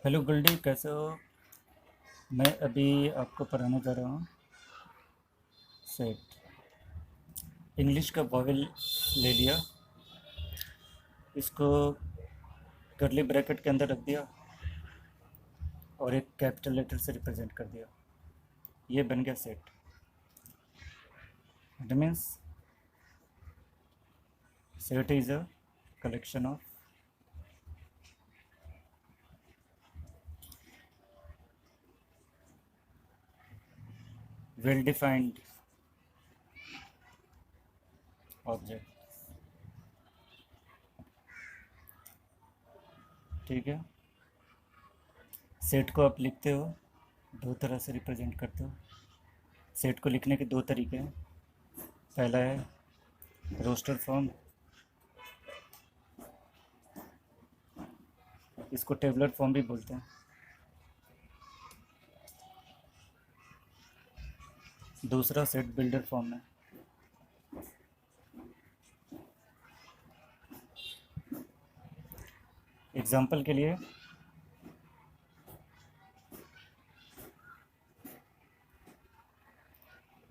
Hello Goldy, कैसे हो? मैं अभी आपको पढ़ाने जा रहा हूँ सेट। इंग्लिश का वॉवेल ले लिया, इसको कर्ली ब्रैकेट के अंदर रख दिया और एक कैपिटल लेटर से रिप्रेजेंट कर दिया। ये बन गया set. It means set is a collection of well defined object. ठीक है। सेट को आप लिखते हो, दो तरह से रिप्रेजेंट करते हो। सेट को लिखने के दो तरीके हैं। पहला है रोस्टर फॉर्म, इसको टेबलर फॉर्म भी बोलते हैं। दूसरा सेट बिल्डर फॉर्म है। एग्जाम्पल के लिए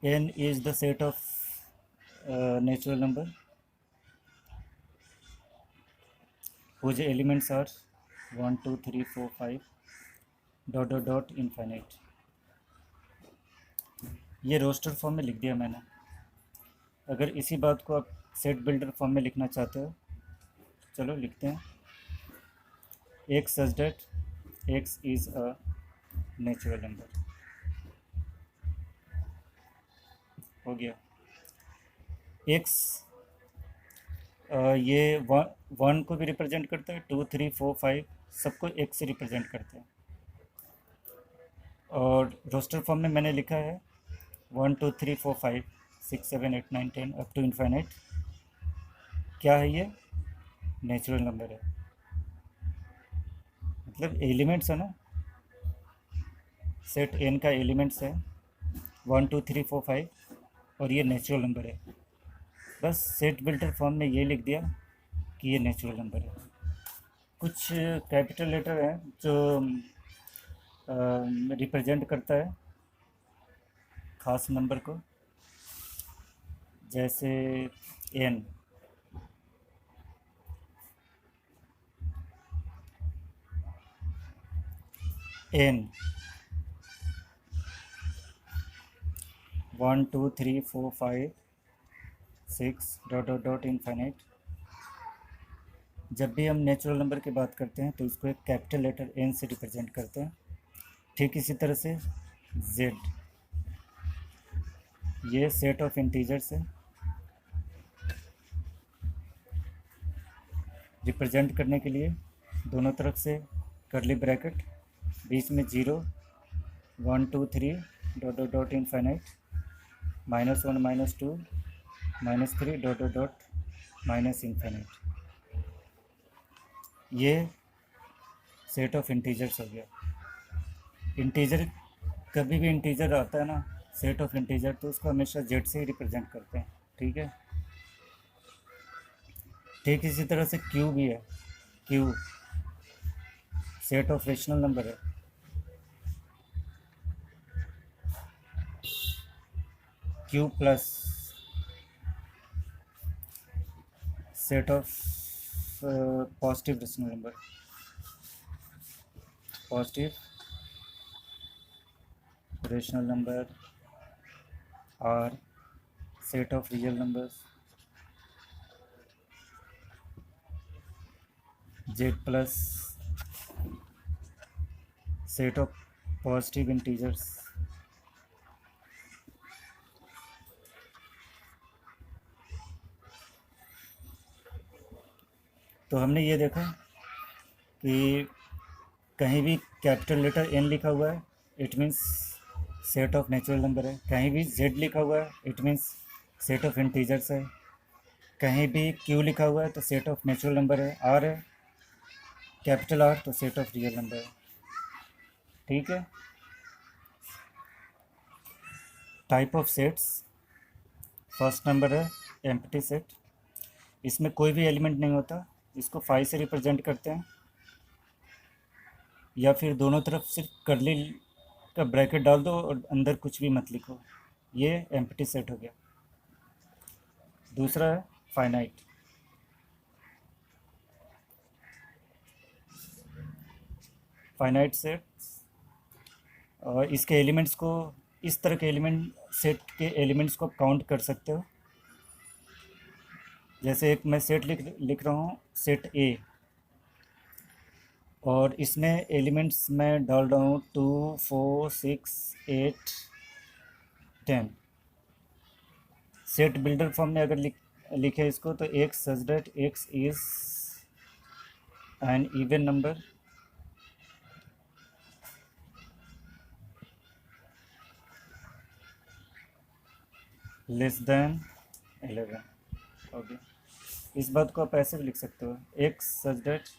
n is the set of natural number whose elements are 1 2 3 4 5 dot dot dot infinite। ये रोस्टर फॉर्म में लिख दिया मैंने। अगर इसी बात को आप सेट बिल्डर फॉर्म में लिखना चाहते हो, चलो लिखते हैं। x such that x is a natural number। हो गया। x ये वन को भी रिप्रेजेंट करता है, 2 3 4 5 सबको x से रिप्रेजेंट करते हैं। और रोस्टर फॉर्म में मैंने लिखा है 1 2 3 4 5 6 7 8 9 10 अप टू इन्फाइनाइट। क्या है ये? नेचुरल नंबर है, मतलब एलिमेंट्स है ना। सेट एन का एलिमेंट्स है 1 2 3 4 5 और ये नेचुरल नंबर है। बस सेट बिल्डर फॉर्म में ये लिख दिया कि ये नेचुरल नंबर है। कुछ कैपिटल लेटर है जो रिप्रेजेंट करता है ख़ास नंबर को, जैसे N. N 1 2 3 4 5 6 dot dot dot infinite. जब भी हम नेचुरल नंबर की बात करते हैं तो इसको एक कैपिटल लेटर एन से रिप्रेजेंट करते हैं। ठीक इसी तरह से जेड, ये सेट ऑफ इंटीजर्स है। रिप्रेजेंट करने के लिए दोनों तरफ से कर्ली ब्रैकेट, बीच में 0 1 2 3 dot dot dot infinite -1 -2 -3 dot dot dot minus infinite. ये सेट ऑफ इंटीजर्स हो गया। इंटीजर, कभी भी इंटीजर आता है ना सेट ऑफ इंटीजर, तो उसको हमेशा जेड से ही रिप्रेजेंट करते हैं। ठीक है। ठीक इसी तरह से क्यू भी है। Q set of rational number है। Q plus set of positive rational number. Positive rational number are set of real numbers. Z plus set of positive integers. तो हमने ये देखा कि कहीं भी कैपिटल लेटर एन लिखा हुआ है, it means set of natural number है। कहीं भी जेड लिखा हुआ है, it means set of integers है। कहीं भी क्यू लिखा हुआ है तो सेट ऑफ नेचुरल नंबर है। आर है कैपिटल आर तो सेट ऑफ रियल नंबर है। ठीक है। Type of sets, first number है एम्प्टी सेट। इसमें कोई भी एलिमेंट नहीं होता, इसको 5 से रिप्रेजेंट करते हैं। या फिर दोनों तरफ सिर्फ कर्ली का ब्रैकेट डाल दो और अंदर कुछ भी मत लिखो, ये एम्प्टी सेट हो गया। दूसरा है फाइनाइट। फाइनाइट सेट, और इसके एलिमेंट्स को, इस तरह के एलिमेंट सेट के एलिमेंट्स को काउंट कर सकते हो। जैसे एक मैं सेट लिख रहा हूँ, सेट ए, और इसमें एलिमेंट्स मैं डाल रहा हूँ 2 4 6 8 10। सेट बिल्डर फॉर्म में अगर लिखे इसको तो x such that x is an even number less than 11। Okay, इस बात को आप ऐसे भी लिख सकते हो, x such that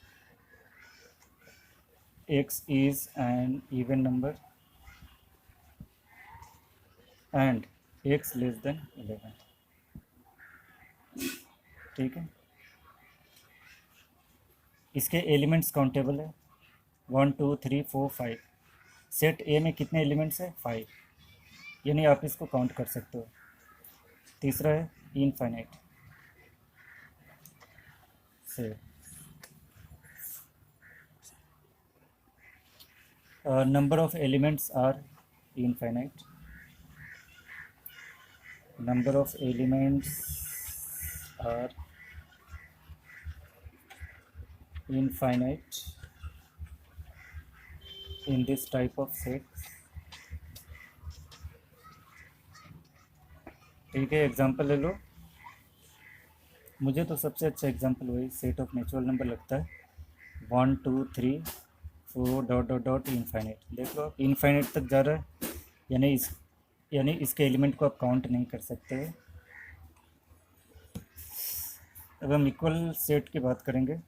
x is an even number and x less than 11। ठीक है, इसके एलिमेंट्स काउंटेबल है, 1 2 3 4 5। सेट ए में कितने एलिमेंट्स है? 5, यानी आप इसको काउंट कर सकते हो। तीसरा है इनफाइनाइट से, number of elements are infinite. Number of elements are infinite in this type of set. ठीक है, एग्जांपल ले लो। मुझे तो सबसे अच्छा एग्जांपल वही सेट ऑफ नेचुरल नंबर लगता है, 1 2 3 4 डॉट डॉट डॉट इनफाइनाइट। देख लो, इनफाइनाइट तक जा रहा है, यानी इसके एलिमेंट को आप काउंट नहीं कर सकते। अब हम इक्वल सेट की बात करेंगे।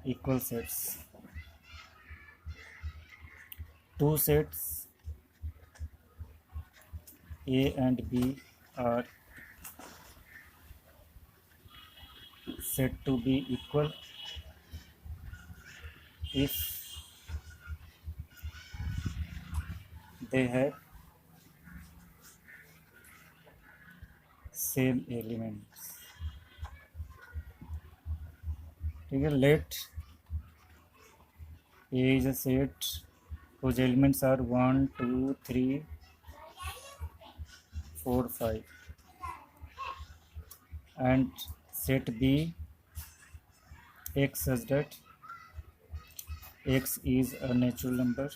Equal sets, two sets A and B are said to be equal if they have same elements। ठीक है, let A is a set whose elements are 1 2 3 4 5 and set B x such that x is a natural number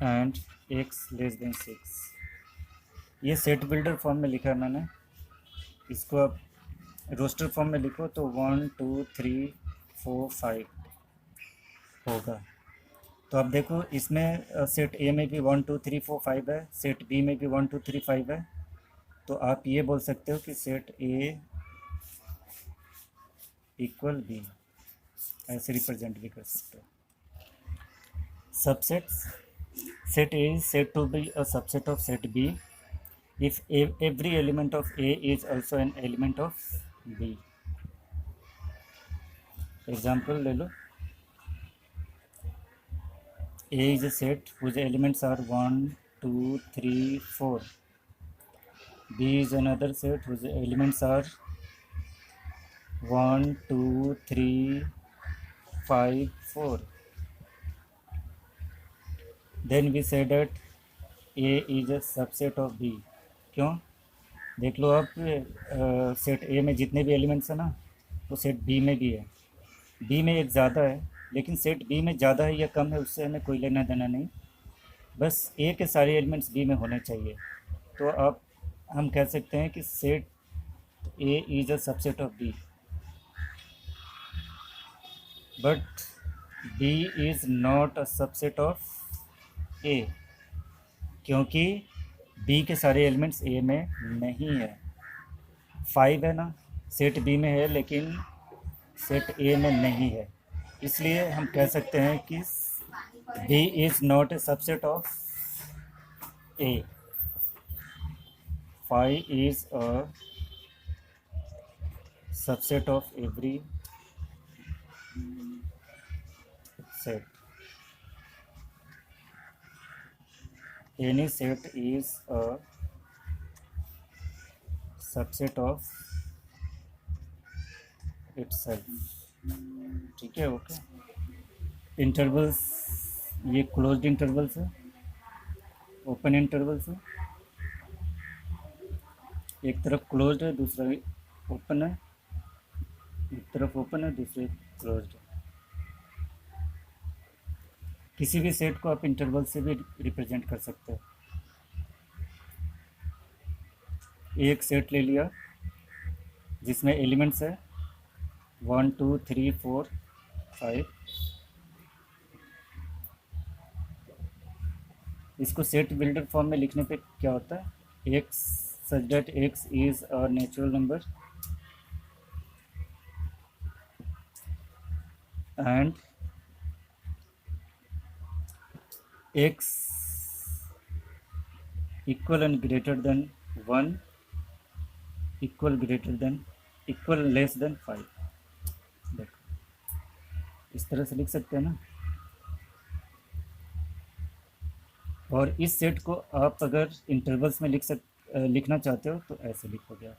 and x less than 6। ये set builder form में लिखा है मैंने, इसको आप roster form में लिखो तो 1 2 3 4 5 होगा। तो आप देखो, इसमें सेट ए में भी 1 2 3 4 5 है, सेट बी में भी 1 2 3 5 है। तो आप ये बोल सकते हो कि सेट ए इक्वल बी, ऐसे रिप्रेजेंट भी कर सकते हो। Subsets, set A is said to be a subset of set B if every element of A is also an element of B। Example ले लो, A is a set whose elements are 1 2 3 4। B is another set whose elements are 1 2 3 5 4। Then we say that A is a subset of B। क्यों? देख लो आप, set ए में जितने भी elements हैं ना, वो सेट बी में भी है। बी में एक ज़्यादा है, लेकिन सेट बी में ज़्यादा है या कम है उससे हमें कोई लेना देना नहीं, बस ए के सारे एलिमेंट्स बी में होने चाहिए। तो आप हम कह सकते हैं कि set A is a subset of B, but B is not a subset of A, क्योंकि बी के सारे एलिमेंट्स ए में नहीं है। 5 है ना, सेट बी में है लेकिन सेट ए में नहीं है, इसलिए हम कह सकते हैं कि B is not a subset of A. 5 is a subset of every set, any set is a subset of itself. ठीक है, ओके। इंटरवल्स, ये क्लोज्ड इंटरवल्स है, ओपन इंटरवल्स है। एक तरफ क्लोज्ड है, दूसरा ओपन है, एक तरफ ओपन है, दूसरे क्लोज्ड है। किसी भी सेट को आप इंटरवल से भी रिप्रेजेंट कर सकते हो। एक सेट ले लिया जिसमें एलिमेंट्स है 1 2 3 4 5। इसको सेट बिल्डर फॉर्म में लिखने पे क्या होता है, x such that x is a natural number and x equal and greater than 1, equal greater than, equal less than 5। देखो, इस तरह से लिख सकते हैं ना। और इस सेट को आप अगर इंटरवल्स में लिखना चाहते हो तो ऐसे लिखोगे आप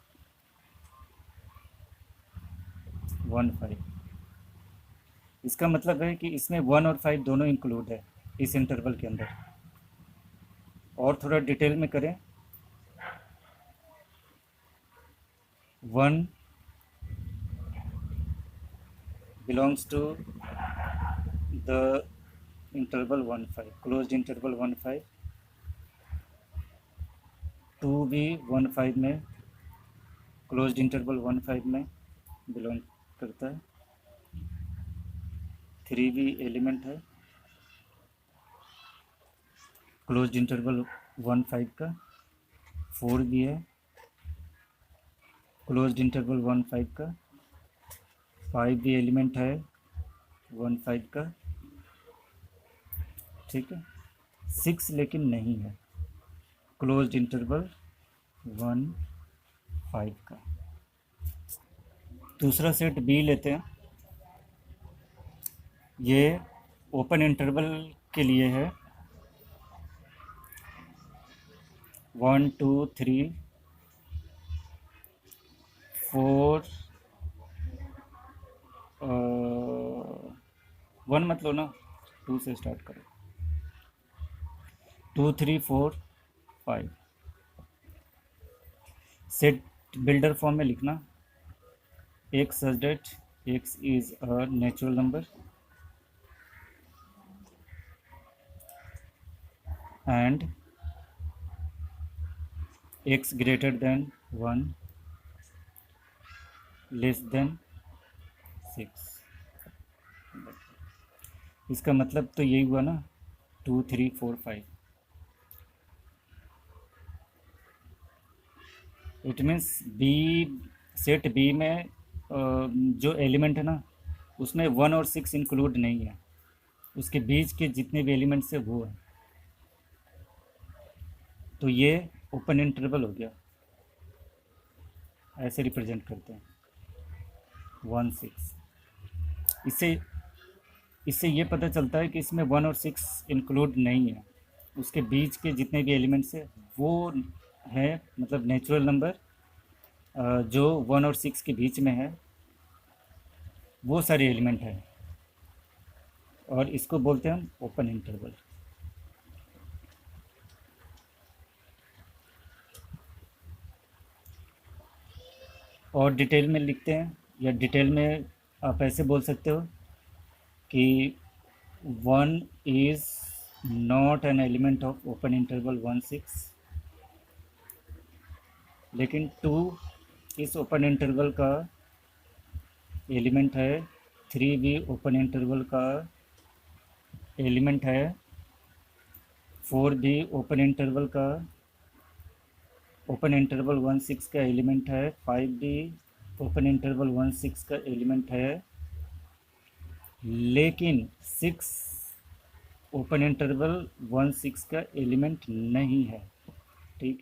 1 5। इसका मतलब है कि इसमें 1 और 5 दोनों इंक्लूड है इस इंटरवल के अंदर। और थोड़ा डिटेल में करें, 1 belongs to the interval 1 5, closed interval 1 5। 2 भी 1 5 में, क्लोज्ड इंटरवल 1 5 में बिलोंग करता है। 3 भी एलिमेंट है क्लोज्ड इंटरवल 1 5 का। 4 भी है क्लोज्ड इंटरवल 1 5 का। 5 भी एलिमेंट है 1 5 का। ठीक है, 6 लेकिन नहीं है क्लोज्ड इंटरवल 1 5 का। दूसरा सेट बी लेते हैं, ये ओपन इंटरवल के लिए है 1 2 3 4 1 मत लो ना, 2 से स्टार्ट करो। 2 3 4 5 सेट बिल्डर फॉर्म में लिखना, x such that x is a natural number and x greater than 1 less than 6। इसका मतलब तो यही हुआ ना, 2 3 4 5। It means B, set B में जो एलिमेंट है ना उसमें 1 और 6 इंक्लूड नहीं है, उसके बीच के जितने भी एलिमेंट्स है वो है। तो ये ओपन इंटरवल हो गया, ऐसे रिप्रेजेंट करते हैं 1 6। इससे इससे ये पता चलता है कि इसमें 1 और 6 इंक्लूड नहीं है, उसके बीच के जितने भी एलिमेंट्स है वो है, मतलब नेचुरल नंबर जो 1 और 6 के बीच में है वो सारे एलिमेंट हैं, और इसको बोलते हैं हम ओपन इंटरवल। और डिटेल में लिखते हैं, या डिटेल में आप ऐसे बोल सकते हो कि 1 is not an element of open interval 1 6, लेकिन 2 इस ओपन इंटरवल का एलिमेंट है। 3 भी ओपन इंटरवल का एलिमेंट है। 4 भी ओपन इंटरवल 1 6 का एलिमेंट है। 5 भी ओपन इंटरवल 1 6 का एलिमेंट है, लेकिन 6 ओपन इंटरवल 1 6 का एलिमेंट नहीं है।